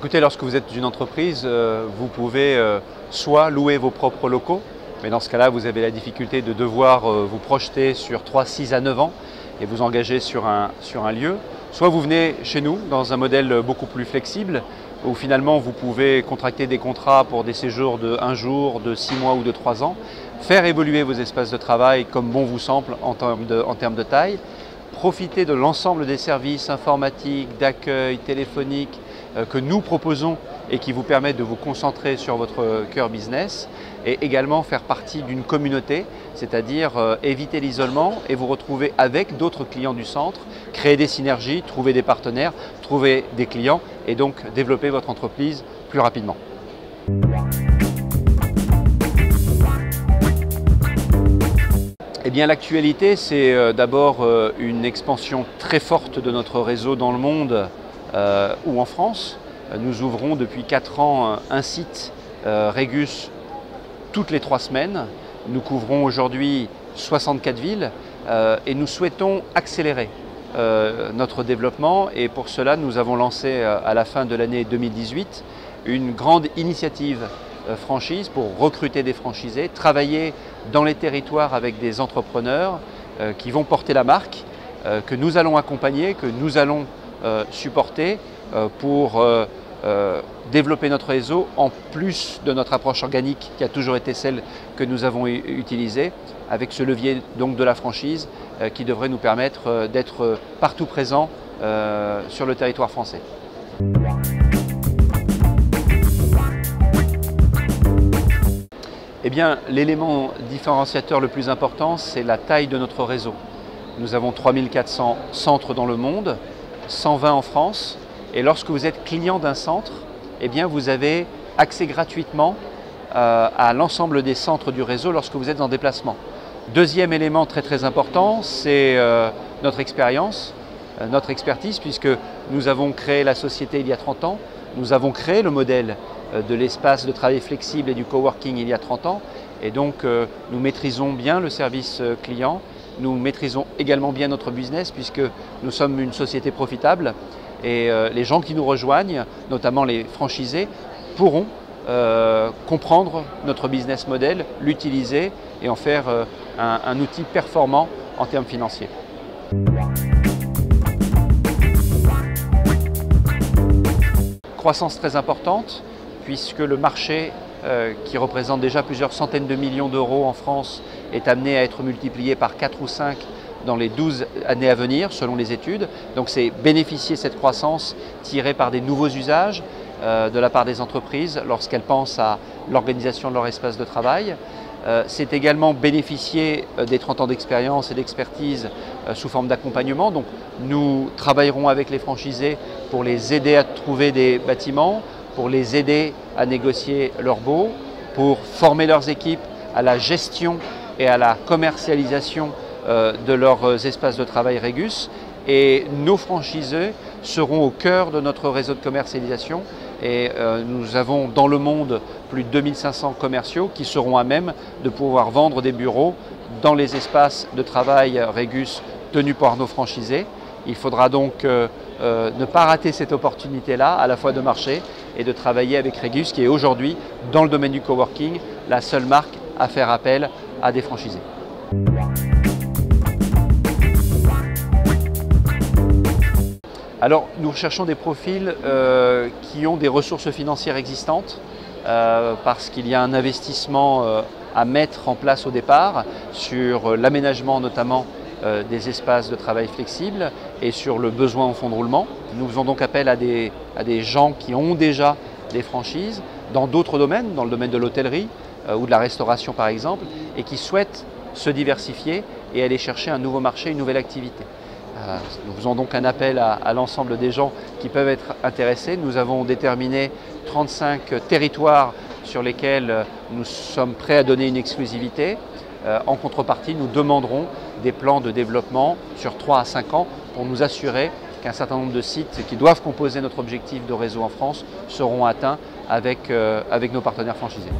Écoutez, lorsque vous êtes une entreprise, vous pouvez soit louer vos propres locaux, mais dans ce cas-là, vous avez la difficulté de devoir vous projeter sur 3, 6 à 9 ans et vous engager sur un lieu. Soit vous venez chez nous dans un modèle beaucoup plus flexible, où finalement vous pouvez contracter des contrats pour des séjours de 1 jour, de 6 mois ou de 3 ans, faire évoluer vos espaces de travail comme bon vous semble en termes de taille, profiter de l'ensemble des services informatiques, d'accueil, téléphoniques que nous proposons et qui vous permettent de vous concentrer sur votre cœur business, et également faire partie d'une communauté, c'est-à-dire éviter l'isolement et vous retrouver avec d'autres clients du centre, créer des synergies, trouver des partenaires, trouver des clients et donc développer votre entreprise plus rapidement. Eh bien, l'actualité, c'est d'abord une expansion très forte de notre réseau dans le monde ou en France. Nous ouvrons depuis 4 ans un site Regus toutes les 3 semaines. Nous couvrons aujourd'hui 64 villes et nous souhaitons accélérer notre développement, et pour cela nous avons lancé à la fin de l'année 2018 une grande initiative franchise pour recruter des franchisés, travailler dans les territoires avec des entrepreneurs qui vont porter la marque, que nous allons accompagner, que nous allons supporter pour développer notre réseau en plus de notre approche organique qui a toujours été celle que nous avons utilisée, avec ce levier donc de la franchise qui devrait nous permettre d'être partout présents sur le territoire français. Eh bien, l'élément différenciateur le plus important, c'est la taille de notre réseau. Nous avons 3400 centres dans le monde, 120 en France, et lorsque vous êtes client d'un centre, eh bien, vous avez accès gratuitement à l'ensemble des centres du réseau lorsque vous êtes en déplacement. Deuxième élément très important, c'est notre expérience, notre expertise, puisque nous avons créé la société il y a 30 ans, nous avons créé le modèle de l'espace de travail flexible et du coworking il y a 30 ans, et donc nous maîtrisons bien le service client, nous maîtrisons également bien notre business puisque nous sommes une société profitable, et les gens qui nous rejoignent, notamment les franchisés, pourront comprendre notre business model, l'utiliser et en faire un outil performant en termes financiers. Croissance très importante, puisque le marché qui représente déjà plusieurs centaines de millions d'euros en France est amené à être multiplié par 4 ou 5 dans les 12 années à venir, selon les études. Donc c'est bénéficier cette croissance tirée par des nouveaux usages de la part des entreprises lorsqu'elles pensent à l'organisation de leur espace de travail. C'est également bénéficier des 30 ans d'expérience et d'expertise sous forme d'accompagnement. Donc nous travaillerons avec les franchisés pour les aider à trouver des bâtiments, pour les aider à négocier leurs baux, pour former leurs équipes à la gestion et à la commercialisation de leurs espaces de travail Regus. Et nos franchisés seront au cœur de notre réseau de commercialisation, et nous avons dans le monde plus de 2500 commerciaux qui seront à même de pouvoir vendre des bureaux dans les espaces de travail Regus tenus par nos franchisés. Il faudra donc ne pas rater cette opportunité-là, à la fois de marché et de travailler avec Regus, qui est aujourd'hui, dans le domaine du coworking, la seule marque à faire appel à des franchisés. Alors, nous recherchons des profils qui ont des ressources financières existantes, parce qu'il y a un investissement à mettre en place au départ sur l'aménagement notamment des espaces de travail flexibles et sur le besoin en fonds de roulement. Nous faisons donc appel à des gens qui ont déjà des franchises dans d'autres domaines, dans le domaine de l'hôtellerie ou de la restauration par exemple, et qui souhaitent se diversifier et aller chercher un nouveau marché, une nouvelle activité. Nous faisons donc un appel à l'ensemble des gens qui peuvent être intéressés. Nous avons déterminé 35 territoires sur lesquels nous sommes prêts à donner une exclusivité. En contrepartie, nous demanderons des plans de développement sur 3 à 5 ans pour nous assurer qu'un certain nombre de sites qui doivent composer notre objectif de réseau en France seront atteints avec nos partenaires franchisés.